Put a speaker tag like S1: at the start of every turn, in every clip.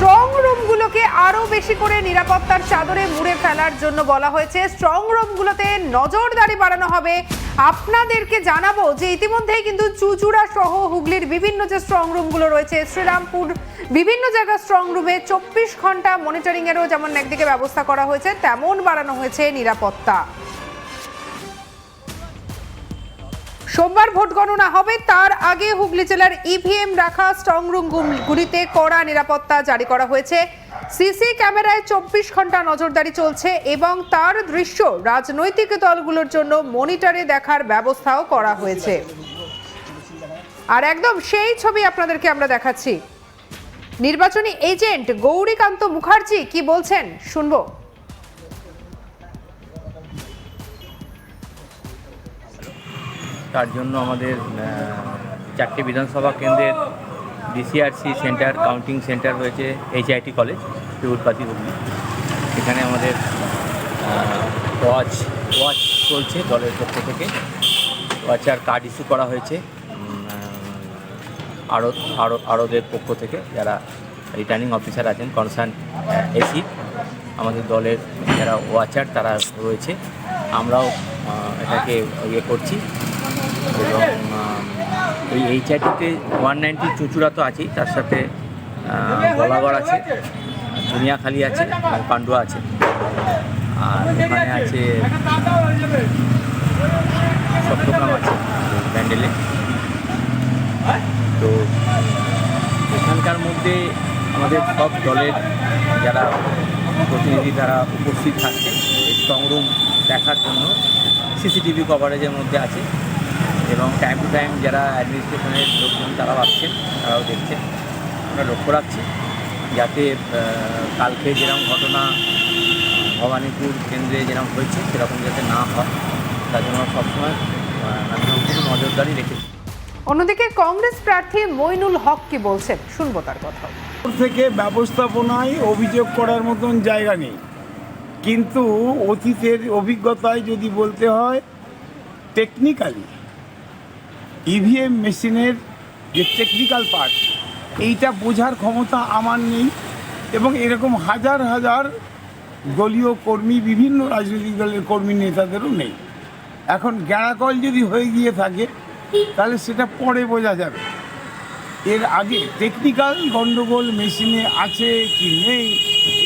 S1: Strong রুমগুলোকে আরো বেশি করে নিরাপত্তার চাদরে মুড়ে ফেলার জন্য বলা হয়েছে। স্ট্রং রুমগুলোতে নজরদারি বাড়ানো হবে। আপনাদেরকে জানাবো যে ইতিমধ্যেই কিন্তু চুচুড়া সহ হুগলির বিভিন্ন যে স্ট্রং রুমগুলো রয়েছে, শ্রীরামপুর বিভিন্ন জায়গা স্ট্রং রুমে 24 ঘন্টা মনিটরিং এরও যেমন একদিকে ব্যবস্থা করা হয়েছে, তেমন বাড়ানো হয়েছে নিরাপত্তা। সোমবার ভোট গণনা হবে, তার আগে হুগলি জেলার ইভিএম রাখা স্ট্রং রুমগুলিতে কড়া নিরাপত্তা জারি করা হয়েছে। সিসি ক্যামেরায় 24 ঘন্টা নজরদারি চলছে এবং তার দৃশ্য রাজনৈতিক দলগুলোর জন্য মনিটরে দেখার ব্যবস্থাও করা হয়েছে। আর একদম সেই ছবি আপনাদেরকে আমরা দেখাচ্ছি। নির্বাচনী এজেন্ট গৌরীকান্ত মুখার্জি কি বলছেন শুনবো।
S2: তার জন্য আমাদের 4টে বিধানসভা কেন্দ্রের ডিসিআরসি সেন্টার, কাউন্টিং সেন্টার রয়েছে HIT কলেজ পিউরপাতি হুগলি। এখানে আমাদের ওয়াচ চলছে দলের পক্ষ থেকে। ওয়াচার কার্ড ইস্যু করা হয়েছে আরোদের পক্ষ থেকে, যারা রিটার্নিং অফিসার আছেন, কনসার্ন এসি, আমাদের দলের যারা ওয়াচার তারা রয়েছে। আমরাও এটাকে করছি এবং এই HIT-তে 190 চুচুড়া তো আছেই, তার সাথে গলাগড় আছে, দুনিয়াখালি আছে, পান্ডুয়া আছে, আর ওখানে আছে সপ্তগ্রাম আছে ব্যান্ডেলে। তো এখানকার মধ্যে আমাদের সব দলের যারা প্রতিনিধি তারা উপস্থিত থাকছে এই স্ট্রং রুম দেখার জন্য। সিসিটিভি কভারেজের মধ্যে আছে এবং টাইম টু টাইম যারা অ্যাডমিনিস্ট্রেশনের লোকজন তারাও আসছেন, তারাও দেখছেন। আমরা লক্ষ্য রাখছি যাতে কালকে যেরকম ঘটনা ভবানীপুর কেন্দ্রে যেরকম হয়েছে সেরকম যাতে না হয়, তার জন্য সবসময় নজরদারি রেখেছি।
S1: অন্যদিকে কংগ্রেস প্রার্থী মইনুল হক কি বলছেন শুনবো তার কথা।
S3: থেকে ব্যবস্থাপনায় অভিযোগ করার মতন জায়গা নেই, কিন্তু অতীতের অভিজ্ঞতায় যদি বলতে হয়, টেকনিক্যালি ইভিএম মেশিনের যে টেকনিক্যাল পার্ট, এইটা বোঝার ক্ষমতা আমার নেই এবং এরকম হাজার হাজার দলীয় কর্মী, বিভিন্ন রাজনৈতিক দলের কর্মী নেতাদেরও নেই। এখন গ্যাঁড়াকল যদি হয়ে গিয়ে থাকে তাহলে সেটা পরে বোঝা যাবে। এর আগে টেকনিক্যাল গণ্ডগোল মেশিনে আছে কি নেই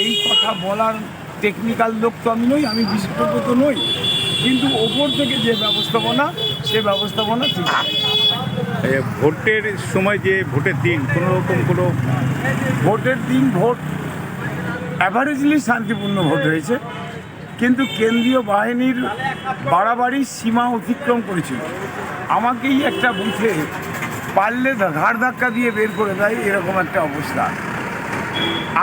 S3: এই কথা বলার টেকনিক্যাল লোক তো আমি নই, আমি বিশেষজ্ঞ তো নই, কিন্তু ওপর থেকে যে ব্যবস্থাপনা, সে ব্যবস্থাপনা ঠিক আছে।
S4: ভোটের সময় যে ভোটের দিন কোনো রকম কোনো
S3: ভোটের দিন ভোট অ্যাভারেজলি শান্তিপূর্ণ ভোট হয়েছে, কিন্তু কেন্দ্রীয় বাহিনীর বাড়াবাড়ি সীমা অতিক্রম করেছিল। আমাকেই একটা বুথে পারলে ঘাড় ধাক্কা দিয়ে বের করে দেয়, এরকম একটা অবস্থা।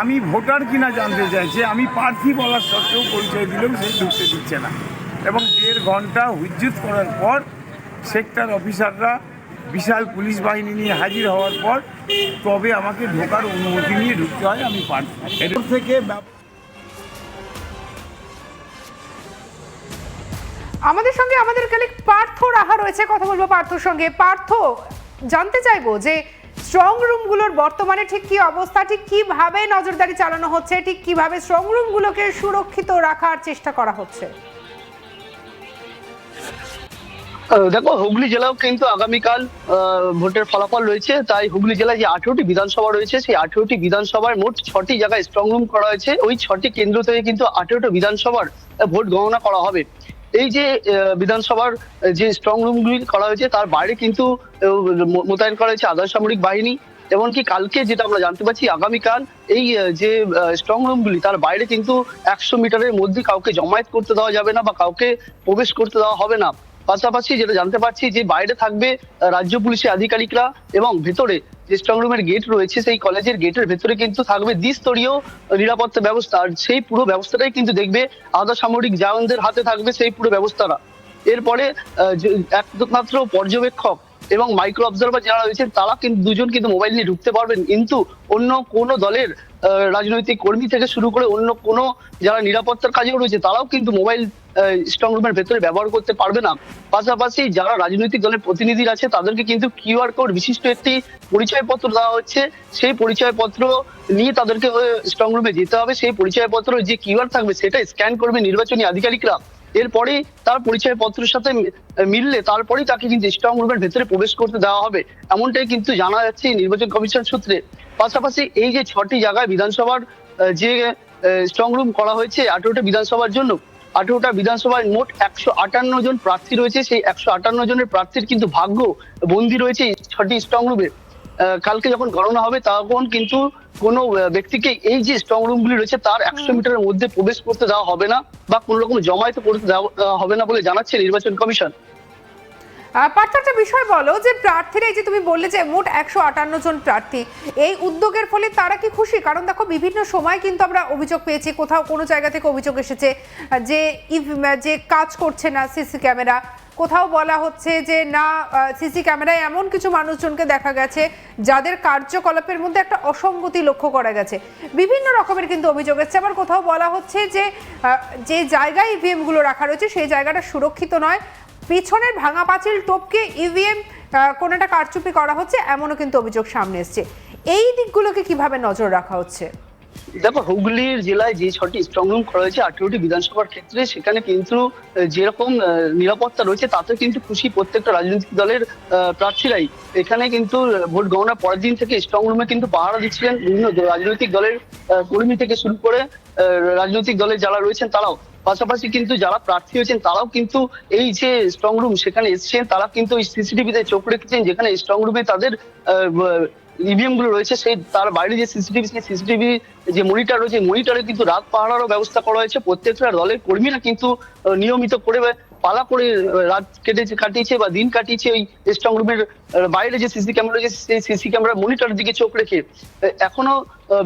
S3: আমি ভোটার কিনা জানতে চাইছে, আমি প্রার্থী বলার সত্ত্বেও পরিচয় দিলেও সে ঢুকতে দিচ্ছে না এবং 1.5 ঘন্টা হুজ্জুত করার পর সেক্টর অফিসাররা বিশাল পুলিশ বাহিনী নিয়ে হাজির হওয়ার পর তবে আমাকে ঢোকার অনুমতি নিয়ে ঢুকতে হয়। আমি প্রার্থী এর থেকে
S1: আমাদের সঙ্গে আমাদের কালিক পার্থ রাহা রয়েছে, কথা বলবো পার্থর সঙ্গে। পার্থ, জানতে চাইবো যে স্ট্রং রুমগুলোর বর্তমানে ঠিক কি অবস্থা, ঠিক কিভাবে নজরদারি চালানো হচ্ছে, ঠিক কিভাবে স্ট্রং রুমগুলোকে সুরক্ষিত রাখার চেষ্টা করা হচ্ছে?
S5: দেখো, হুগলি জেলাও কিন্তু আগামীকাল ভোটের ফলাফল রয়েছে, তাই হুগলি জেলায় যে 18টি বিধানসভা রয়েছে সেই 18টি বিধানসভার মোট 6টি জায়গায় স্ট্রং রুম করা হয়েছে। ওই 6টি কেন্দ্র থেকে কিন্তু 18টি বিধানসভার ভোট গণনা করা হবে। এই যে বিধানসভার যে স্ট্রং রুমগুলি করা হয়েছে তার বাইরে কিন্তু মোতায়েন করা হয়েছে আধা সামরিক বাহিনী। এমনকি কালকে যেটা আমরা জানতে পারছি, আগামীকাল এই যে স্ট্রং রুমগুলি তার বাইরে কিন্তু 100 মিটারের মধ্যে কাউকে জমায়েত করতে দেওয়া যাবে না বা কাউকে প্রবেশ করতে দেওয়া হবে না। পাশাপাশি যেটা জানতে পারছি যে বাইরে থাকবে রাজ্য পুলিশের আধিকারিকরা এবং ভেতরে যে স্ট্রং রুমের গেট রয়েছে সেই কলেজের গেটের ভেতরে কিন্তু থাকবে দ্বিস্তরীয় নিরাপত্তা ব্যবস্থা। আর সেই পুরো ব্যবস্থাটাই কিন্তু দেখবে আধা সামরিক জওয়ানদের হাতে থাকবে সেই পুরো ব্যবস্থাটা। এরপরে একমাত্র পর্যবেক্ষক এবং মাইক্রো অবজারভার যারা রয়েছেন তারা কিন্তু দুজন কিন্তু মোবাইল নিয়ে ঢুকতে পারবেন, কিন্তু অন্য কোনো দলের রাজনৈতিক কর্মী থেকে শুরু করে অন্য কোনো যারা নিরাপত্তার কাজেও রয়েছে তারাও কিন্তু মোবাইল স্ট্রং রুমের ভেতরে ব্যবহার করতে পারবে না। পাশাপাশি যারা রাজনৈতিক দলের প্রতিনিধিরা আছে তাদেরকে কিন্তু কিউআর কোড বিশিষ্ট একটি পরিচয়পত্র দেওয়া হচ্ছে, সেই পরিচয়পত্র নিয়ে তাদেরকে স্ট্রং রুমে যেতে হবে। সেই পরিচয়পত্র যে কিউআর থাকবে সেটা স্ক্যান করবে নির্বাচনী আধিকারিকরা, এরপরেই তার পরিচয়পত্রের সাথে মিললে তারপরেই তাকে কিন্তু স্ট্রং রুমের ভেতরে প্রবেশ করতে দেওয়া হবে, এমনটাই কিন্তু জানা যাচ্ছে নির্বাচন কমিশন সূত্রে। পাশাপাশি এই যে 6টি জায়গায় বিধানসভার যে স্ট্রং রুম করা হয়েছে 18টা বিধানসভার জন্য, 18টা বিধানসভায় মোট 158 জন প্রার্থী রয়েছে। সেই 158 জনের প্রার্থীর কিন্তু ভাগ্য বন্দী রয়েছে 6টি স্ট্রং রুমে। কালকে যখন গণনা হবে তখন কিন্তু কোনো ব্যক্তিকে এই যে স্ট্রং রুমগুলি রয়েছে তার 100 মিটারের মধ্যে প্রবেশ করতে দেওয়া হবে না বা কোনো রকম জমায়েত করতে দেওয়া হবে না বলে জানাচ্ছে নির্বাচন কমিশন।
S1: পার্থ, একটা বিষয় বলো যে প্রার্থীরা, এই যে তুমি বললে যে মোট 158 জন প্রার্থী, এই উদ্যোগের ফলে তারা কি খুশি? কারণ দেখো বিভিন্ন সময় কিন্তু আমরা অভিযোগ পেয়েছি, কোথাও কোনো জায়গা থেকে অভিযোগ এসেছে যে কাজ করছে না সিসি ক্যামেরা, কোথাও বলা হচ্ছে যে না সিসি ক্যামেরায় এমন কিছু মানুষজনকে দেখা গেছে যাদের কার্যকলাপের মধ্যে একটা অসঙ্গতি লক্ষ্য করা গেছে। বিভিন্ন রকমের কিন্তু অভিযোগ এসেছে। আবার কোথাও বলা হচ্ছে যে জায়গায় ইভিএম গুলো রাখা রয়েছে সেই জায়গাটা সুরক্ষিত নয়, পিছনের ভাঙা পাঁচিল টপকে ইভিএম কোনো একটা কারচুপি করা হচ্ছে, এমনও কিন্তু অভিযোগ সামনে এসছে। এই দিকগুলোকে কিভাবে নজর রাখা হচ্ছে?
S5: দেখো, হুগলির জেলায় যে 6টি স্ট্রং রুম করা হয়েছে 18টি বিধানসভার ক্ষেত্রে, সেখানে কিন্তু যেরকম নিরাপত্তা রয়েছে তাতে কিন্তু খুশি প্রত্যেকটা রাজনৈতিক দলের প্রার্থীরাই। এখানে কিন্তু ভোট গণনার পরের দিন থেকে স্ট্রং রুমে কিন্তু পাহারা দিচ্ছিলেন বিভিন্ন রাজনৈতিক দলের কর্মী থেকে শুরু করে রাজনৈতিক দলের যারা রয়েছেন তারাও। পাশাপাশি কিন্তু যারা প্রার্থী হয়েছেন তারাও কিন্তু এই যে স্ট্রং রুম সেখানে এসেছেন, তারা কিন্তু ওই সিসিটিভিতে চোখ রেখেছেন, যেখানে স্ট্রং রুমে তাদের ইভিএম গুলো রয়েছে সেই তার বাইরে যে সিসিটিভি যে মনিটর রয়েছে, মনিটরে কিন্তু রাত পাহারারও ব্যবস্থা করা হয়েছে। প্রত্যেকটা দলের কর্মীরা কিন্তু নিয়মিত করে পালা করে রাত কাটিয়েছে বা দিন কাটিয়েছে ওই স্ট্রং রুমের বাইরে যে সিসি ক্যামেরা রয়েছে সেই সিসি ক্যামেরা মনিটরের দিকে চোখ রেখে। এখনো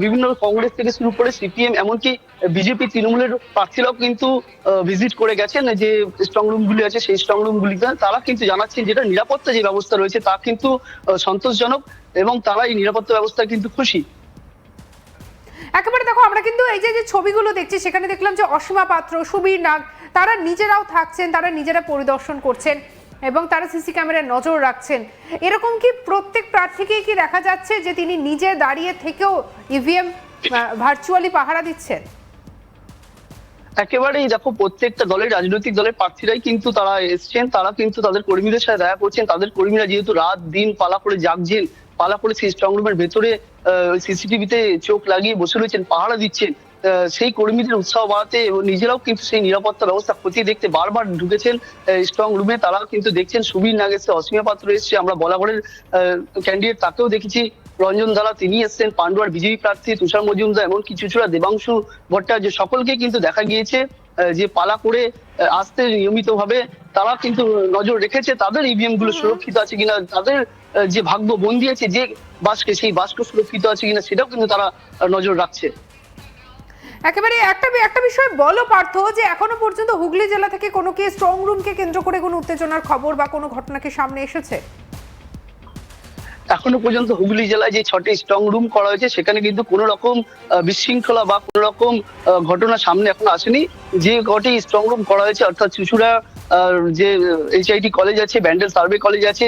S5: বিভিন্ন কংগ্রেস থেকে শুরু করে সিপিএম এমনকি বিজেপি তৃণমূলের প্রার্থীরাও কিন্তু ভিজিট করে গেছেন যে স্ট্রং রুম গুলি আছে সেই স্ট্রং রুম গুলিতে। তারা কিন্তু জানাচ্ছেন যেটা নিরাপত্তা যে ব্যবস্থা রয়েছে তা কিন্তু সন্তোষজনক এবং তারা এই নিরাপত্তা ব্যবস্থায় কিন্তু খুশি।
S1: একেবারে দেখো, আমরা কিন্তু এই যে ছবিগুলো দেখছি সেখানে দেখলাম যে অসীমা পাত্র, সুবীর নাগ তারা নিজেরাও থাকছেন, তারা নিজেরা পরিদর্শন করছেন এবং তারা সিসি ক্যামেরায় নজর রাখছেন। এরকম কি প্রত্যেক প্রার্থীকেই কি দেখা যাচ্ছে যে তিনি নিজে দাঁড়িয়ে থেকেও ইভিএম ভার্চুয়ালি পাহারা দিচ্ছেন?
S5: একেবারেই দেখো, প্রত্যেকটা দলের রাজনৈতিক দলের প্রার্থীরাই কিন্তু তারা এসছেন, তারা কিন্তু তাদের কর্মীদের সাথে দেখা করছেন। তাদের কর্মীরা যেহেতু রাত দিন পালা করে জাগছেন, পালা করে সেই স্ট্রং রুমের ভেতরে সিসিটিভিতে চোখ লাগিয়ে বসে রয়েছেন, পাহারা দিচ্ছেন, সেই কর্মীদের উৎসাহ বাড়াতে এবং নিজেরাও কিন্তু সেই নিরাপত্তা ব্যবস্থা খতিয়ে দেখতে বারবার ঢুকেছেন স্ট্রং রুমে। তারাও কিন্তু দেখছেন সুবীর নাগ এসছে, অসীমা পাত্র এসছে, আমরা বলাগড়ের ক্যান্ডিডেট তাকেও দেখেছি, রঞ্জন ধারা তিনি এসছেন, পান্ডুয়ার বিজেপি প্রার্থী তুষার মজুমদার, এমনকি চুচুড়া দেবাংশু ভট্টাচার্য, সকলকে কিন্তু দেখা গিয়েছে যে পালা করে আসতে নিয়মিত ভাবে তারা কিন্তু নজর রেখেছে তাদের ইভিএম গুলো সুরক্ষিত আছে কিনা, তাদের যে ভাগ্য বন্দী আছে যে বাস্কে সেই বাস্ক সুরক্ষিত আছে কিনা সেটাও কিন্তু তারা নজর রাখছে।
S1: একেবারে একটা বিষয় বলো পার্থ, যে এখনো পর্যন্ত হুগলি জেলা থেকে কোনো কি স্ট্রং রুমকে কেন্দ্র করে কোনো উত্তেজনার খবর বা কোনো ঘটনা কি সামনে এসেছে?
S5: এখনো পর্যন্ত হুগলি জেলায় যে 6টি স্ট্রং রুম করা হয়েছে সেখানে কিন্তু কোনো রকম বিশৃঙ্খলা বা কোনো রকম ঘটনা সামনে এখনো আসেনি। যে কটি স্ট্রং রুম করা হয়েছে অর্থাৎ চুচুড়া যে HIT কলেজ আছে, ব্যান্ডেল সার্ভে কলেজ আছে,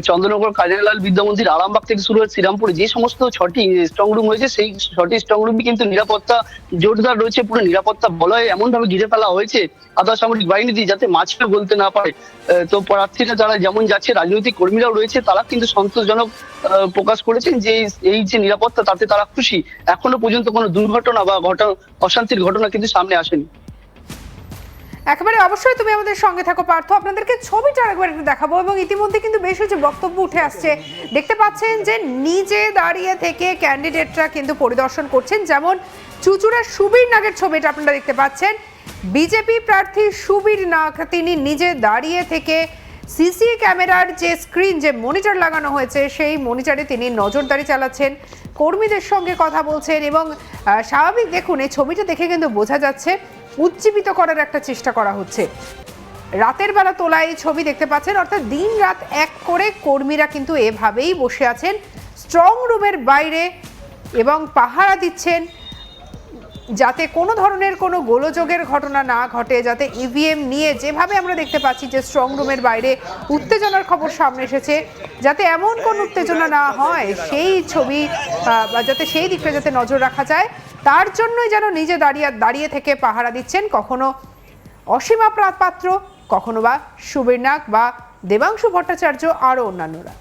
S5: চন্দ্রনগর কাজীলাল বিদ্যা মন্দির, আরামবাগ থেকে শুরু হয়ে শ্রীরামপুরে যে সমস্ত 6টি স্ট্রং রুম হয়েছে সেই 6টি স্ট্রং রুমই কিন্তু নিরাপত্তা জোরদার রয়েছে। পুরো নিরাপত্তা বলয়ে এমন ভাবে ঘিরে ফেলা হয়েছে আধা সামরিক বাহিনী দিয়ে যাতে মাছটা বলতে না পারে। তো প্রার্থীরা যারা যেমন যাচ্ছে, রাজনৈতিক কর্মীরাও রয়েছে, তারা কিন্তু সন্তোষজনক প্রকাশ করেছেন যে এই যে নিরাপত্তা তাতে তারা খুশি। এখনো পর্যন্ত কোনো দুর্ঘটনা বা অশান্তির ঘটনা কিন্তু সামনে আসেনি।
S1: একেবারে অবশ্যই তুমি আমাদের সঙ্গে থাকো পার্থ, আপনাদেরকে ছবিটা আরেকবার একটু দেখাবো। এবং ইতিমধ্যে কিন্তু বেশ কিছু বক্তব্য উঠে আসছে, দেখতে পাচ্ছেন যে নিজে দাঁড়িয়ে থেকে ক্যান্ডিডেটরা কিন্তু পরিদর্শন করছেন। যেমন চুচুড়ার সুবীর নাগের ছবিটা আপনারা দেখতে পাচ্ছেন, বিজেপি প্রার্থী সুবীর নাগ তিনি নিজে দাঁড়িয়ে থেকে সিসি ক্যামেরার যে স্ক্রিন, যে মনিটর লাগানো হয়েছে সেই মনিটরে তিনি নজরদারি চালাচ্ছেন, কর্মীদের সঙ্গে কথা বলছেন এবং স্বাভাবিক দেখুন এই ছবিটা দেখে কিন্তু বোঝা যাচ্ছে উজ্জীবিত করার একটা চেষ্টা করা হচ্ছে। রাতের বেলা তোলা এই ছবি দেখতে পাচ্ছেন, অর্থাৎ দিন রাত এক করে কর্মীরা কিন্তু এভাবেই বসে আছেন স্ট্রং রুমের বাইরে এবং পাহারা দিচ্ছেন যাতে কোনো ধরনের কোনো গোলযোগের ঘটনা না ঘটে, যাতে ইভিএম নিয়ে যেভাবে আমরা দেখতে পাচ্ছি যে স্ট্রং রুমের বাইরে উত্তেজনার খবর সামনে এসেছে, যাতে এমন কোনো উত্তেজনা না হয় সেই ছবি যাতে সেই দিকটা যাতে নজর রাখা যায়, তার জন্যই যেন নিজে দাঁড়িয়ে থেকে পাহারা দিচ্ছেন কখনো অসীমা পাত্র, কখনো বা সুবীর নাগ বা দেবাংশু ভট্টাচার্য, আরও অন্যান্যরা।